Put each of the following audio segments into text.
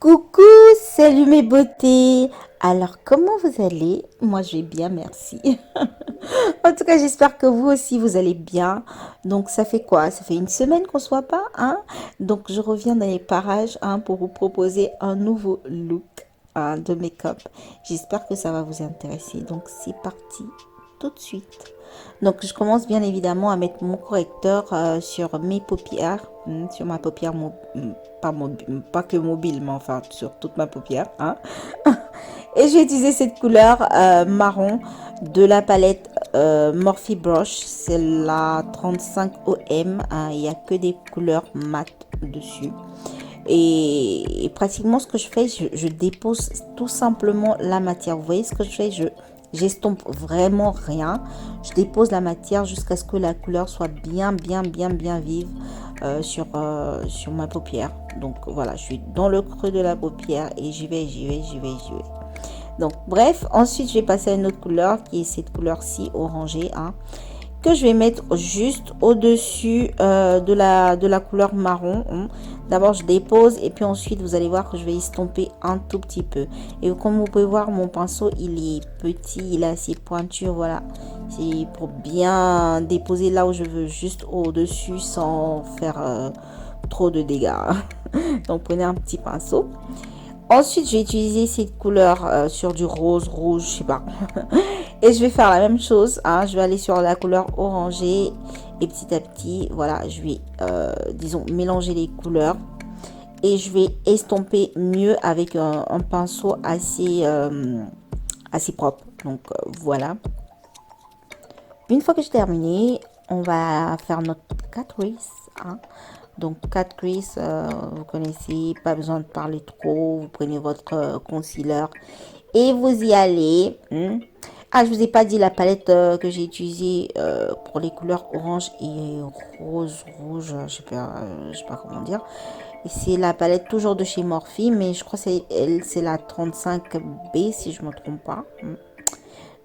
Coucou, salut mes beautés. Alors, comment vous allez? Moi, je vais bien, merci. En tout cas, j'espère que vous aussi, vous allez bien. Donc, ça fait quoi? Ça fait une semaine qu'on se voit pas, hein? Donc, je reviens dans les parages, hein, pour vous proposer un nouveau look, hein, de make-up. J'espère que ça va vous intéresser. Donc, c'est parti tout de suite. Donc, je commence bien évidemment à mettre mon correcteur sur mes paupières, sur ma paupière, pas que mobile, mais enfin sur toute ma paupière, hein. Et j'ai utilisé cette couleur marron de la palette Morphe Brush. C'est la 35 OM, hein. Il n'y a que des couleurs mat dessus. Et pratiquement ce que je fais, je dépose tout simplement la matière. Vous voyez ce que je fais? J'estompe vraiment rien. Je dépose la matière jusqu'à ce que la couleur soit bien vive sur ma paupière. Donc voilà, je suis dans le creux de la paupière et j'y vais. Donc bref, ensuite je vais passer à une autre couleur qui est cette couleur-ci orangée, hein, que je vais mettre juste au-dessus de la couleur marron, hein. D'abord je dépose et puis ensuite vous allez voir que je vais estomper un tout petit peu. Et comme vous pouvez voir, mon pinceau il est petit, il a ses pointures, voilà. C'est pour bien déposer là où je veux, juste au-dessus sans faire trop de dégâts. Donc prenez un petit pinceau. Ensuite, j'ai utilisé cette couleur sur du rose, rouge, je sais pas. Et je vais faire la même chose, hein. Je vais aller sur la couleur orangée et petit à petit, voilà, je vais, disons, mélanger les couleurs. Et je vais estomper mieux avec un pinceau assez propre. Donc, voilà. Une fois que j'ai terminé, on va faire notre cat crease, hein. Donc, cat crease, vous connaissez, pas besoin de parler trop. Vous prenez votre concealer et vous y allez. Ah, je vous ai pas dit la palette que j'ai utilisée pour les couleurs orange et rose, rouge, je sais pas comment dire. Et c'est la palette toujours de chez Morphe, mais je crois que c'est la 35B si je me trompe pas.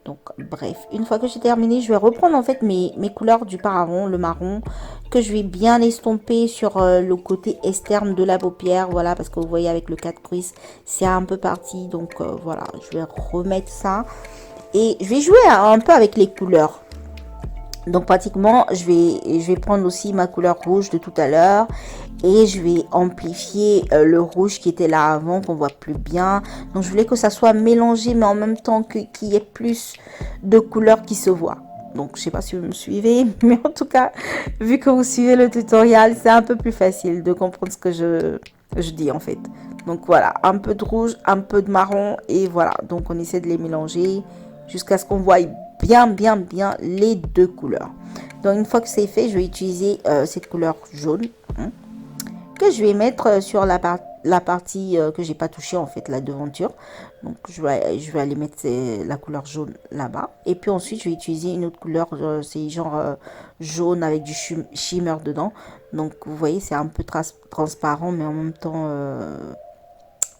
Donc, bref, une fois que j'ai terminé, je vais reprendre en fait mes couleurs du paravent, le marron, que je vais bien estomper sur le côté externe de la paupière. Voilà, parce que vous voyez avec le 4 crease, c'est un peu parti. Donc, voilà, je vais remettre ça. Et je vais jouer un peu avec les couleurs. Donc pratiquement, je vais prendre aussi ma couleur rouge de tout à l'heure et je vais amplifier le rouge qui était là avant, qu'on voit plus bien. Donc je voulais que ça soit mélangé, mais en même temps qu'il y ait plus de couleurs qui se voient. Donc je sais pas si vous me suivez, mais en tout cas, vu que vous suivez le tutoriel, c'est un peu plus facile de comprendre ce que je dis en fait. Donc voilà, un peu de rouge, un peu de marron et voilà. Donc on essaie de les mélanger jusqu'à ce qu'on voit bien les deux couleurs. Donc une fois que c'est fait, je vais utiliser cette couleur jaune, hein, que je vais mettre sur la partie que j'ai pas touché en fait, la devanture. Donc je vais aller mettre la couleur jaune là-bas. Et puis ensuite je vais utiliser une autre couleur, c'est genre jaune avec du shimmer dedans. Donc vous voyez, c'est un peu transparent, mais en même temps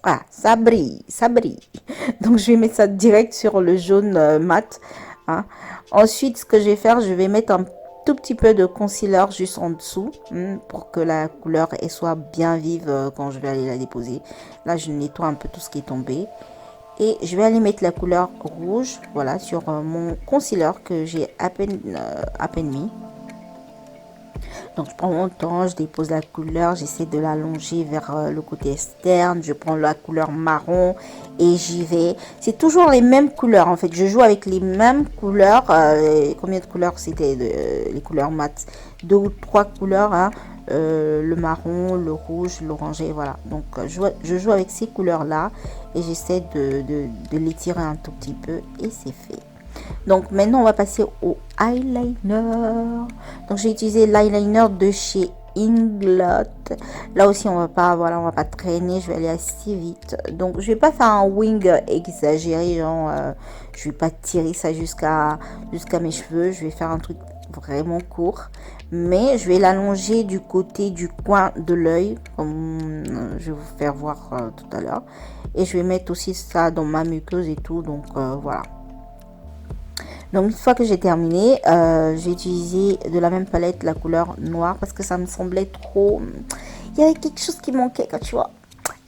ah, ça brille, ça brille. Donc je vais mettre ça direct sur le jaune mat, hein. Ensuite, ce que je vais faire, je vais mettre un tout petit peu de concealer juste en dessous, pour que la couleur elle soit bien vive quand je vais aller la déposer. Là, je nettoie un peu tout ce qui est tombé. Et je vais aller mettre la couleur rouge, voilà, sur mon concealer que j'ai à peine mis. Donc je prends mon temps, je dépose la couleur, j'essaie de l'allonger vers le côté externe, je prends la couleur marron et j'y vais. C'est toujours les mêmes couleurs en fait, je joue avec les mêmes couleurs. Combien de couleurs c'était les couleurs mat? Deux ou trois couleurs, hein. Le marron, le rouge, l'oranger, voilà. Donc je joue avec ces couleurs là et j'essaie de l'étirer un tout petit peu et c'est fait. Donc maintenant on va passer au eyeliner. Donc j'ai utilisé l'eyeliner de chez Inglot. Là aussi on va pas, voilà, on va pas traîner, je vais aller assez vite. Donc je vais pas faire un wing exagéré, genre je vais pas tirer ça jusqu'à mes cheveux. Je vais faire un truc vraiment court, mais je vais l'allonger du côté du coin de l'œil, comme je vais vous faire voir tout à l'heure. Et je vais mettre aussi ça dans ma muqueuse et tout. Donc voilà. Donc une fois que j'ai terminé, j'ai utilisé de la même palette la couleur noire parce que ça me semblait trop... Il y avait quelque chose qui manquait quand tu vois.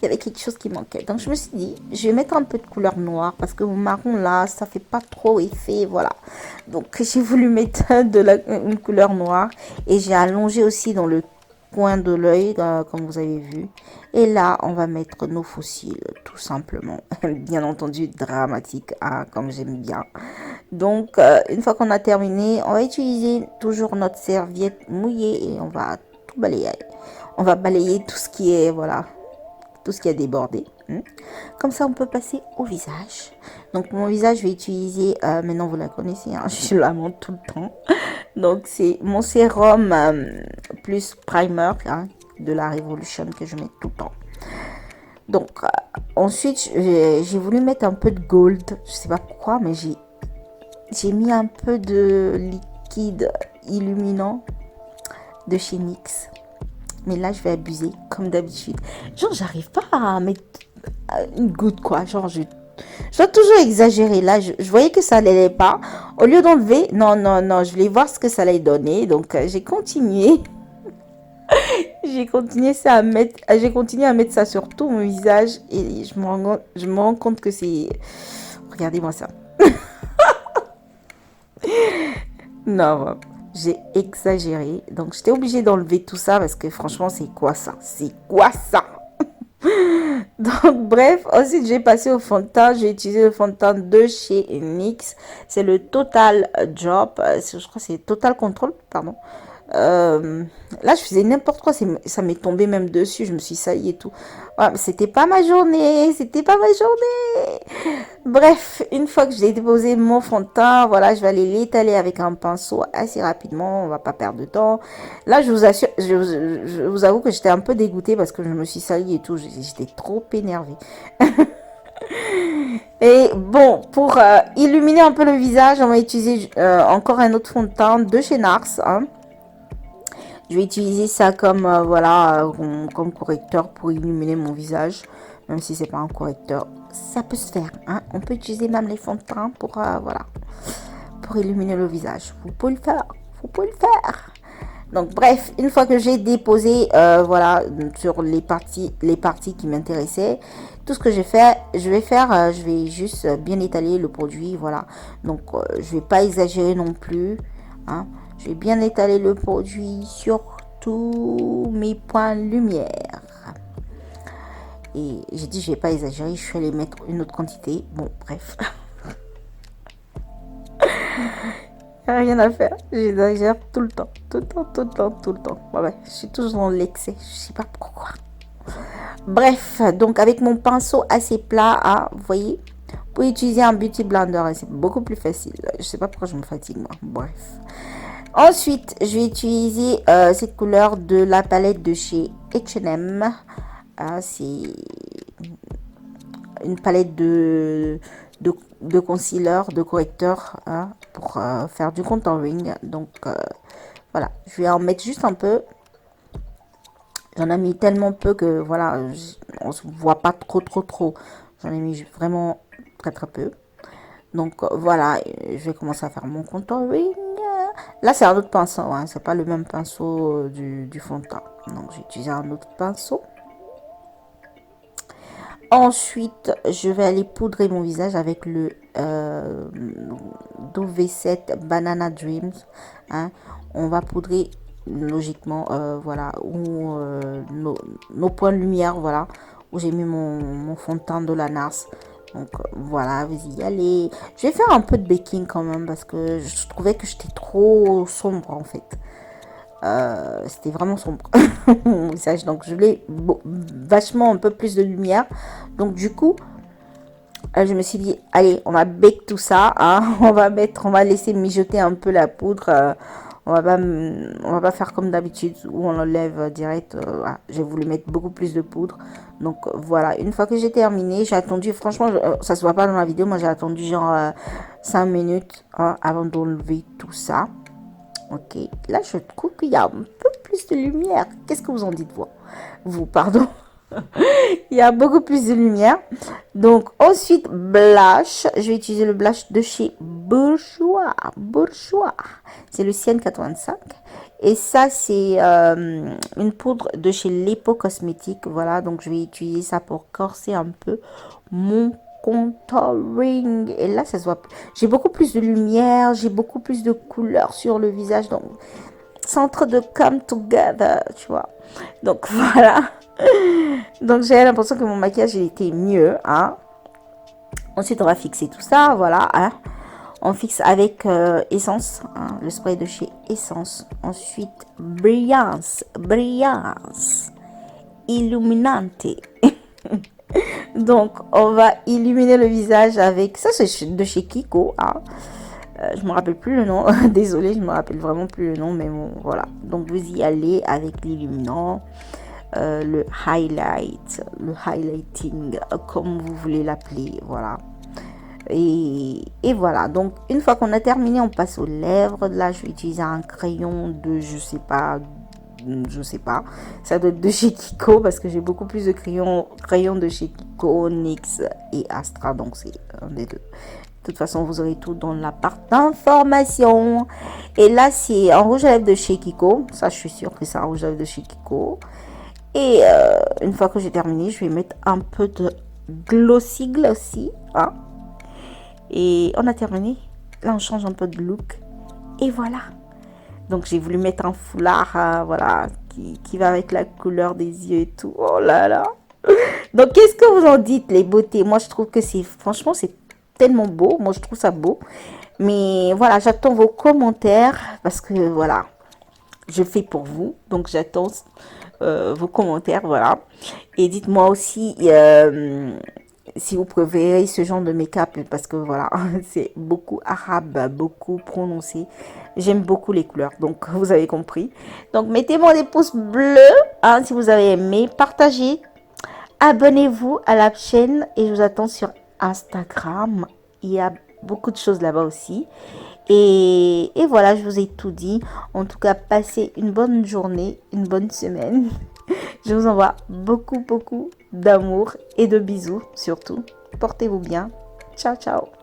Il y avait quelque chose qui manquait. Donc je me suis dit, je vais mettre un peu de couleur noire parce que mon marron là, ça fait pas trop effet, voilà. Donc j'ai voulu mettre une couleur noire et j'ai allongé aussi dans le coin de l'œil, comme vous avez vu. Et là, on va mettre nos fossiles, tout simplement. Bien entendu, dramatique, hein, comme j'aime bien. Donc, une fois qu'on a terminé, on va utiliser toujours notre serviette mouillée et on va tout balayer. On va balayer tout ce qui est, voilà, tout ce qui a débordé. Comme ça, on peut passer au visage. Donc, mon visage, je vais utiliser, maintenant vous la connaissez, hein, je la montre tout le temps. Donc, c'est mon sérum plus primer, hein, de la Revolution que je mets tout le temps. Donc, ensuite, j'ai voulu mettre un peu de gold. Je sais pas pourquoi, mais j'ai mis un peu de liquide illuminant de chez NYX. Mais là, je vais abuser, comme d'habitude. Genre, j'arrive pas à mettre une goutte, quoi. Genre, je dois toujours exagérer. Là, je voyais que ça n'allait pas. Au lieu d'enlever, non, je voulais voir ce que ça allait donner. Donc, j'ai continué. J'ai continué à mettre ça sur tout mon visage. Et je me rends compte que c'est... Regardez-moi ça. Non, j'ai exagéré. Donc, j'étais obligée d'enlever tout ça parce que franchement, c'est quoi ça? C'est quoi ça? Donc, bref, ensuite, j'ai passé au fond de teint. J'ai utilisé le fond de teint de chez NYX. C'est le Total Drop. Je crois que c'est Total Control, pardon. Là, je faisais n'importe quoi. Ça m'est tombé même dessus. Je me suis saillie et tout. Ouais, c'était pas ma journée. C'était pas ma journée. Bref, une fois que j'ai déposé mon fond de teint, voilà, je vais aller l'étaler avec un pinceau assez rapidement. On va pas perdre de temps. Là, je vous assure, je vous avoue que j'étais un peu dégoûtée parce que je me suis salie et tout. J'étais trop énervée. Et bon, pour illuminer un peu le visage, on va utiliser encore un autre fond de teint de chez NARS. Hein. Je vais utiliser ça comme voilà comme correcteur pour illuminer mon visage, même si c'est pas un correcteur, ça peut se faire. Hein. On peut utiliser même les fonds de teint pour voilà pour illuminer le visage. Vous pouvez le faire, vous pouvez le faire. Donc bref, une fois que j'ai déposé voilà sur les parties qui m'intéressaient, tout ce que je vais juste bien étaler le produit, voilà. Donc je vais pas exagérer non plus. Hein. Je vais bien étaler le produit sur tous mes points de lumière. Et j'ai dit je vais pas exagérer, je suis allée mettre une autre quantité. Bon, bref. Rien à faire, j'exagère tout le temps. Ouais, je suis toujours dans l'excès, je sais pas pourquoi. Bref, donc avec mon pinceau assez plat, hein, vous voyez, vous pouvez utiliser un beauty blender et c'est beaucoup plus facile. Je sais pas pourquoi je me fatigue moi. Bref. Ensuite, je vais utiliser cette couleur de la palette de chez H&M. C'est une palette de concealer, de correcteur hein, pour faire du contouring. Donc, voilà, je vais en mettre juste un peu. J'en ai mis tellement peu que, voilà, on ne se voit pas trop. J'en ai mis vraiment très peu. Donc, voilà, je vais commencer à faire mon contouring. Là, c'est un autre pinceau, hein, c'est pas le même pinceau du fond de teint. Donc, j'ai utilisé un autre pinceau. Ensuite, je vais aller poudrer mon visage avec le Dove V7 Banana Dreams. Hein. On va poudrer logiquement, voilà, où nos points de lumière, voilà, où j'ai mis mon fond de teint de la NARS. Donc voilà, vas-y, allez. Je vais faire un peu de baking quand même parce que je trouvais que j'étais trop sombre en fait. C'était vraiment sombre mon visage, donc je voulais vachement un peu plus de lumière. Donc du coup, je me suis dit, allez, on va bake tout ça, hein. On va laisser mijoter un peu la poudre. On va pas faire comme d'habitude où on l'enlève direct. Voilà. J'ai voulu mettre beaucoup plus de poudre. Donc voilà, une fois que j'ai terminé, j'ai attendu, franchement, ça se voit pas dans la vidéo, moi j'ai attendu genre 5 minutes hein, avant d'enlever tout ça. Ok, là je trouve qu'il y a un peu plus de lumière. Qu'est-ce que vous en dites vous, pardon. Il y a beaucoup plus de lumière. Donc ensuite, blush. Je vais utiliser le blush de chez Bourjois. C'est le Sienne 85. Et ça, c'est une poudre de chez Lipo Cosmétique. Voilà, donc je vais utiliser ça pour corser un peu mon contouring. Et là, ça se voit. J'ai beaucoup plus de lumière, j'ai beaucoup plus de couleur sur le visage. Donc, c'est en train de come together, tu vois. Donc, voilà. Donc, j'ai l'impression que mon maquillage, il était mieux, hein. Ensuite, on va fixer tout ça, voilà, hein. On fixe avec Essence, hein, le spray de chez Essence. Ensuite, Brillance, Illuminante. Donc, on va illuminer le visage avec... Ça, c'est de chez Kiko, hein. Je me rappelle plus le nom. Désolée, je me rappelle vraiment plus le nom, mais bon, voilà. Donc, vous y allez avec l'illuminant, le highlighting, comme vous voulez l'appeler, voilà. Et voilà, donc une fois qu'on a terminé, on passe aux lèvres. Là, je vais utiliser un crayon de, je sais pas, ça doit être de chez Kiko, parce que j'ai beaucoup plus de crayons de chez Kiko, NYX et Astra, donc c'est un des deux. De toute façon, vous aurez tout dans la part d'information. Et là, c'est un rouge à lèvres de chez Kiko. Ça, je suis sûre que c'est un rouge à lèvres de chez Kiko. Et une fois que j'ai terminé, je vais mettre un peu de glossy, hein. Et on a terminé. Là, on change un peu de look. Et voilà. Donc, j'ai voulu mettre un foulard, voilà, qui va avec la couleur des yeux et tout. Oh là là. Donc, qu'est-ce que vous en dites, les beautés? Moi, je trouve que franchement, c'est tellement beau. Moi, je trouve ça beau. Mais voilà, j'attends vos commentaires parce que, voilà, je fais pour vous. Donc, j'attends vos commentaires, voilà. Et dites-moi aussi si vous préférez ce genre de make-up, parce que voilà, c'est beaucoup arabe, beaucoup prononcé. J'aime beaucoup les couleurs, donc vous avez compris. Donc mettez-moi des pouces bleus, hein, si vous avez aimé, partagez, abonnez-vous à la chaîne et je vous attends sur Instagram. Il y a beaucoup de choses là-bas aussi. Et voilà, je vous ai tout dit. En tout cas, passez une bonne journée, une bonne semaine. Je vous envoie beaucoup, beaucoup d'amour et de bisous surtout. Portez-vous bien. Ciao, ciao.